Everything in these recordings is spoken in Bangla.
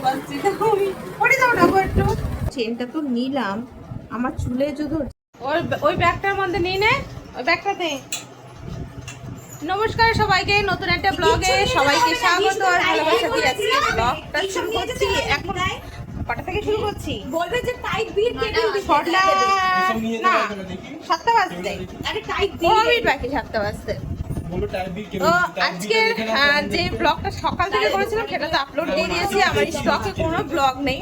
পারছি না আমি। পরে দাও না গো একটু। চেনটা তো নিলাম, আমার চুলে যদি ওই ব্যাগটার মধ্যে নিয়ে নে, ওই ব্যাগটাতে। নমস্কার সবাইকে, নতুন একটা ব্লগে সবাইকে স্বাগত আর ভালোবাসা দিয়ে আজকে ব্লগটা শুরু করছি। এখন কটা থেকে শুরু করছি বলবে যে টাইট বিট কেটে দিবি, ছটা না 7টা বাজতে, আরে টাইট বিট বাকি 7টা বাজতে। তো আজকের যে ব্লগটা সকাল থেকে করেছিলাম সেটা তো আপলোড দিয়ে দিয়েছি, আমার স্টকে কোনো ব্লগ নেই।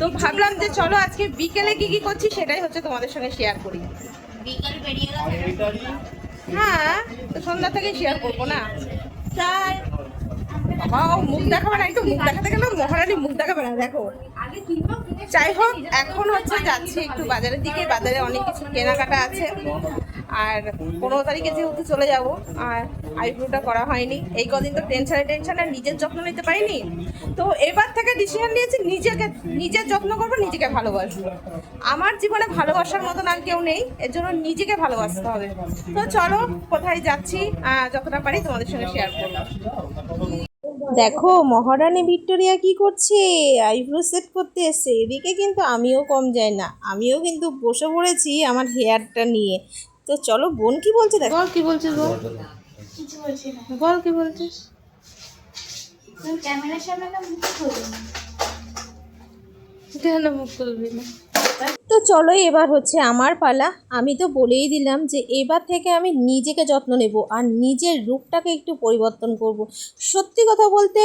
তো ভাবলাম যে চলো আজকে বিকেলে কি কি করছি সেটাই হচ্ছে তোমাদের সঙ্গে শেয়ার করি। বিকেল বেরিয়ে গেছে, হ্যাঁ তো সন্ধ্যা থেকে শেয়ার করবো না। তাই বাবা মুখ দেখাবে না, একটু মুখ দেখাতে গেলে মহারানী মুখ দেখাবে না, দেখো। যাই হোক, এখন হচ্ছে যাচ্ছি একটু বাজারের দিকে, বাজারে অনেক কিছু কেনাকাটা আছে। আর 15 তারিখে যেহেতু চলে যাব, আর আইব্রোটা করা হয়নি এই কদিন, তো টেনশনে নিজের যত্ন নিতে পারিনি। তো এবার থেকে ডিসিশন নিয়েছি নিজের যত্ন করবো, নিজেকে ভালোবাসবো। আমার জীবনে ভালোবাসার মতন আর কেউ নেই, এর জন্য নিজেকে ভালোবাসতে হবে। তো চলো কোথায় যাচ্ছি যতটা পারি তোমাদের সঙ্গে শেয়ার করবো। দেখো মহারানী ভিক্টোরিয়া কি করছে, আইব্রো সেট করতে এসছে। এদিকে কিন্তু আমিও কম যাই না, আমিও কিন্তু বসে পড়েছি আমার হেয়ারটা নিয়ে। তো চলো বোন কি বলছে দেখো। বল কি বলছিস বল। কিছু বলছি না, বল কি বলছিস। ক্যামেরার সামনে না মুখ খুলবি না, কেন মুখ খুলবি না। তো চলো এবার হচ্ছে আমার পালা। আমি তো বলেই দিলাম যে এবার থেকে আমি নিজেকে যত্ন নেব আর নিজের রূপটাকে একটু পরিবর্তন করব। সত্যি কথা বলতে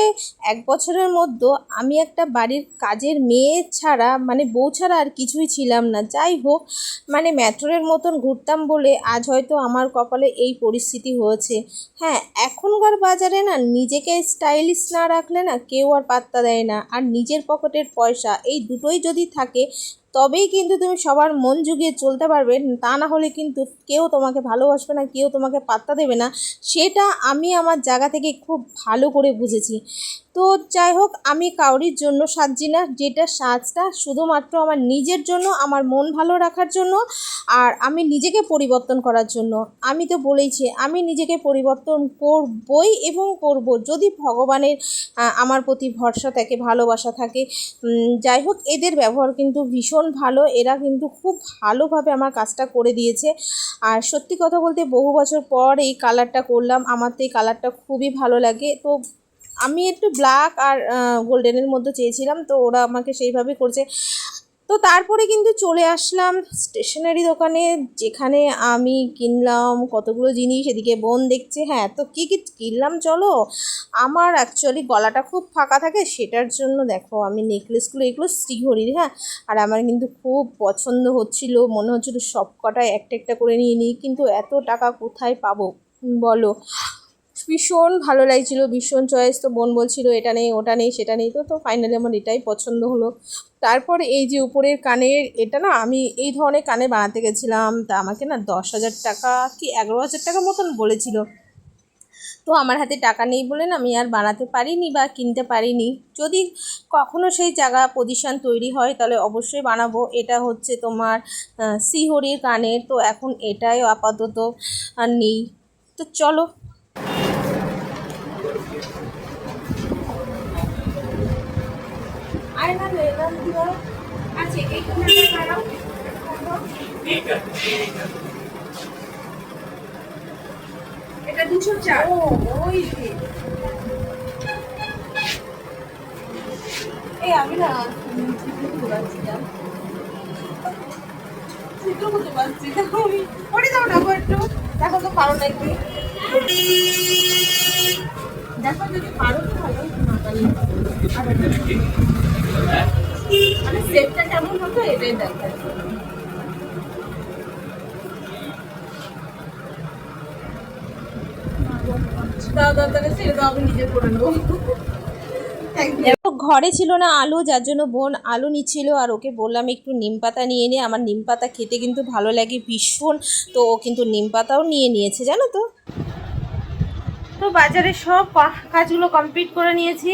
1 বছরের মধ্যে আমি একটা বাড়ির কাজের মেয়ে ছাড়া মানে বউ ছাড়া আর কিছুই ছিলাম না। যাই হোক, মানে মেট্রোর মতন ঘুরতাম বলে আজ হয়তো আমার কপালে এই পরিস্থিতি হয়েছে। হ্যাঁ, এখনকার বাজারে না নিজেকে স্টাইলিশ না রাখলে না কেউ আর পাত্তা দেয় না। আর নিজের পকেটের পয়সা এই দুটোই যদি থাকে তবেই কিন্তু তুমি সবার মন জুগিয়ে চলতে পারবে, তা না হলে কিন্তু কেউ তোমাকে ভালোবাসবে না, কেউ তোমাকে পাত্তা দেবে না। সেটা আমি আমার জায়গা থেকে খুব ভালো করে বুঝেছি। তো যাই হোক, আমি কাউরির জন্য সাজছি না, যেটা সাজটা শুধুমাত্র আমার নিজের জন্য, আমার মন ভালো রাখার জন্য, আর আমি নিজেকে পরিবর্তন করার জন্য। আমি তো বলেইছি আমি নিজেকে পরিবর্তন করবই এবং করব, যদি ভগবানের আমার প্রতি ভরসা থাকে, ভালোবাসা থাকে। যাই হোক, এদের ব্যবহার কিন্তু ভীষণ ভালো, এরা কিন্তু খুব ভালোভাবে আমার কাজটা করে দিয়েছে। আর সত্যি কথা বলতে বহু বছর পর এই কালারটা করলাম, আমার তো এই কালারটা খুবই ভালো লাগে। তো আমি একটু ব্ল্যাক আর গোল্ডেনের মধ্যে চেয়েছিলাম, তো ওরা আমাকে সেইভাবে করছে। তো তারপরে কিন্তু চলে আসলাম স্টেশনারি দোকানে, যেখানে আমি কিনলাম কতগুলো জিনিস। এদিকে বোন দেখছে। হ্যাঁ, তো কী কী কিনলাম চলো। আমার অ্যাকচুয়ালি গলাটা খুব ফাঁকা থাকে, সেটার জন্য দেখো আমি নেকলেসগুলো, এগুলো শ্রীহরির। হ্যাঁ, আর আমার কিন্তু খুব পছন্দ হচ্ছিল, মনে হচ্ছিলো সব কটায় একটা একটা করে নিয়ে নিই, কিন্তু এত টাকা কোথায় পাবো বলো। ভীষণ ভালো লাগছিলো, ভীষণ চয়েস। তো বোন বলছিল এটা নেই ওটা নেই সেটা নেই, তো ফাইনালি আমার এটাই পছন্দ হলো। তারপর এই যে উপরের কানের, এটা না আমি এই ধরনের কানে বানাতে গেছিলাম, তা আমাকে না 10,000 টাকা কি 11,000 টাকা মতন বলেছিল। তো আমার হাতে টাকা নেই বলে না আমি আর বানাতে পারিনি বা কিনতে পারিনি। যদি কখনো সেই জায়গা পজিশন তৈরি হয় তাহলে অবশ্যই বানাবো। এটা হচ্ছে তোমার শ্রীহরির কানের, তো এখন এটাই আপাতত আর নেই। তো চলো এটা 204। ও ওই এই আমি না চিত্র পাচ্ছি না, চিত্র করতে পারছি না আমি। পরে দাও না গো একটু, দেখো তো পারো নাকি, দেখো যদি পারো তো ভালো, না পারলে মানে সেটটা কেমন হতো এটাই দেখার। ঘরে ছিল না আলু, যার জন্য বোন আলু নিচ্ছিল, আর ওকে বললাম একটু নিম পাতা নিয়ে নে, আমার নিম পাতা খেতে কিন্তু ভালো লাগে ভীষণ। তো ও কিন্তু নিম পাতাও নিয়ে নিয়েছে জানো তো। তো বাজারে সব কাজগুলো কমপ্লিট করে নিয়েছি,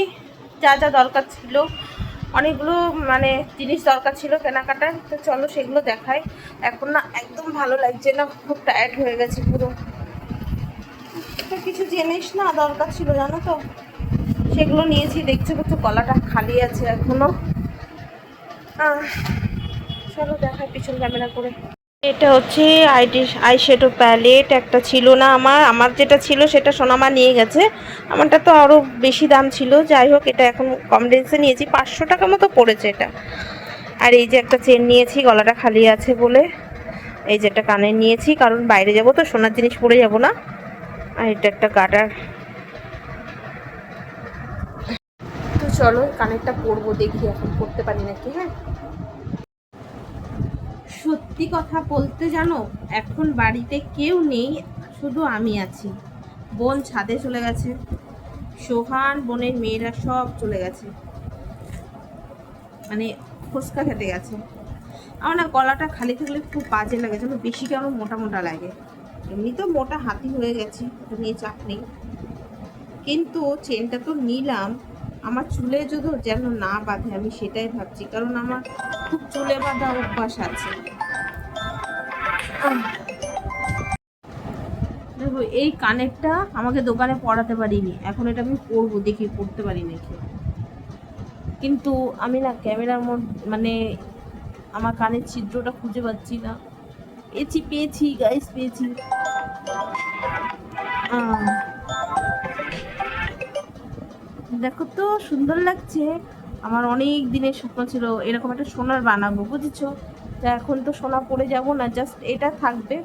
যা যা দরকার ছিল। অনেকগুলো মানে জিনিস দরকার ছিল কেনাকাটার, তো চলো সেগুলো দেখাই। এখন না একদম ভালো লাগছে না, খুব টায়ার্ড হয়ে গেছে পুরো। তো কিছু জিনিস না দরকার ছিল জানো তো, সেগুলো নিয়েছি। দেখতে পাচ্ছ গলাটা খালি আছে এখনো। চলো দেখাই পিছন ক্যামেরা করে। এটা হচ্ছে আই শ্যাডো প্যালেট। একটা ছিল না আমার যেটা ছিল সেটা সোনামা নিয়ে গেছে। আমারটা তো আরও বেশি দাম ছিল, যাই হোক এটা এখন কম রেঞ্জে নিয়েছি, 500 টাকা মতো পড়েছে এটা। আর এই যে একটা চেন নিয়েছি, গলাটা খালি আছে বলে। এই যে একটা কানের নিয়েছি, কারণ বাইরে যাব তো সোনার জিনিস পরে যাব না। আর এটা একটা গার্ডার। তো চলো কানেরটা পরবো, দেখি এখন পরতে পারি নাকি। হ্যাঁ, সত্যি কথা বলতে জানো, এখন বাড়িতে কেউ নেই, শুধু আমি আছি। বোন ছাদে চলে গেছে, সোহান বোনের মেয়েরা সব চলে গেছে, মানে ফুচকা খেতে গেছে। আমার না গলাটা খালি থাকলে খুব বাজে লাগে, যেন বেশি কেন মোটা মোটা লাগে। এমনি তো মোটা হাতি হয়ে গেছি, ওটা নিয়ে চাপ নেই, কিন্তু চেনটা তো নিলাম, আমার চুলে যদি যেন না বাঁধে, আমি সেটাই ভাবছি, কারণ আমার খুব চুলে বাঁধা অভ্যাস আছে। দেখো এই কানেরটা আমাকে দোকানে পরাতে পারিনি, এখন এটা আমি পরবো, দেখি পরতে পারি নাকি। কিন্তু আমি না ক্যামেরার মধ্যে মানে আমার কানের ছিদ্রটা খুঁজে পাচ্ছি না। পেয়েছি গাইস, পেয়েছি। দেখো তো সুন্দর লাগছে। আমার অনেক দিনের স্বপ্ন ছিল এরকম একটা সোনার বানাবো, বুঝেছো? তা এখন তো সোনা পরে যাব না, জাস্ট এটা থাকবে।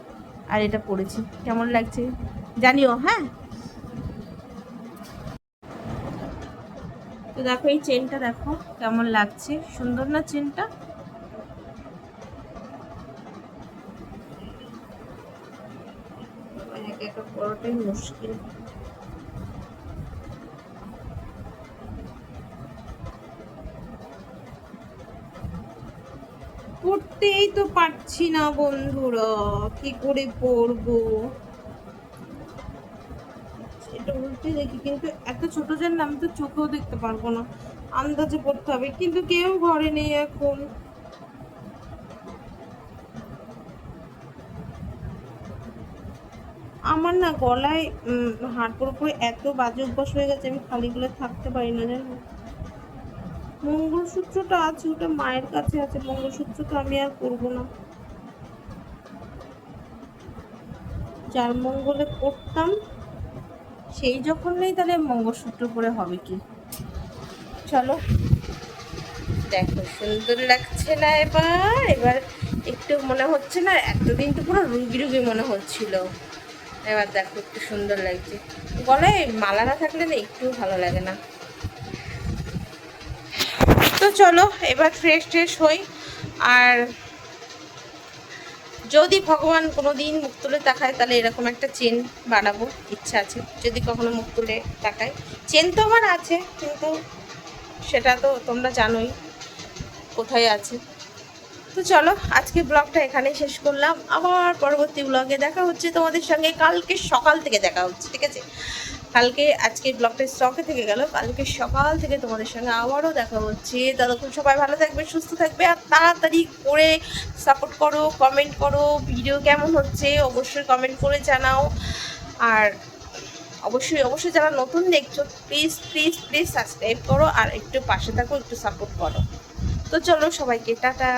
আর এটা পরেছি, কেমন লাগছে জানিও। হ্যাঁ, তো দেখো এই চেনটা দেখো কেমন লাগছে, সুন্দর না চেনটা? একটা পরোটাই মুশকিল। পড়তেই তো পারছি না বন্ধুরা, কি করে পড়বো এটা বলতে দেখি, কিন্তু এত ছোট যেন আমি তো চোখেও দেখতে পারবো না, আন্দাজে পড়তে হবে, কিন্তু কেউ ঘরে নেই এখন। আমার না গলায় হাড় পুরোপুরি এত বাজে অভ্যাস হয়ে গেছে, আমি খালি গলায় থাকতে পারি না জানো। মঙ্গলসূত্রটা আছে, ওটা মায়ের কাছে আছে, মঙ্গলসূত্রটা আমি আর পরবো না। যার মঙ্গলে পড়তাম সেই যখন নেই, তাহলে মঙ্গলসূত্র পরে হবে কি? চলো দেখো সুন্দর লাগছে না এবার? এবার একটু মনে হচ্ছে না, এতদিন তো পুরো রুগী রুগী মনে হচ্ছিল, এবার দেখো একটু সুন্দর লাগছে। গলায় মালা না থাকলে না একটু ভালো লাগে না। তো চলো এবার ফ্রেশ ট্রেশ হই। আর যদি ভগবান কোনো দিন মুখ তুলে তাকায়, তাহলে এরকম একটা চেন বানাবো, ইচ্ছা আছে। যদি কখনো মুখ তুলে তাকায়, চেন তো আমার আছে, কিন্তু সেটা তো তোমরা জানোই কোথায় আছে। তো চলো আজকে ব্লগটা এখানেই শেষ করলাম, আবার পরবর্তী ব্লগে দেখা হচ্ছে তোমাদের সঙ্গে। কালকে সকাল থেকে দেখা হচ্ছে, ঠিক আছে? কালকে আজকে ব্লগটা স্টকে থেকে গেল, কালকে সকাল থেকে তোমাদের সঙ্গে আবারও দেখা হচ্ছে। ততক্ষণ সবাই ভালো থাকবে, সুস্থ থাকবে, আর তাড়াতাড়ি করে সাপোর্ট করো, কমেন্ট করো, ভিডিও কেমন হচ্ছে অবশ্যই কমেন্ট করে জানাও। আর অবশ্যই অবশ্যই যারা নতুন দেখছো, প্লিজ প্লিজ প্লিজ সাবস্ক্রাইব করো, আর একটু পাশে থাকো, একটু সাপোর্ট করো। তো চলো সবাইকে টাটা।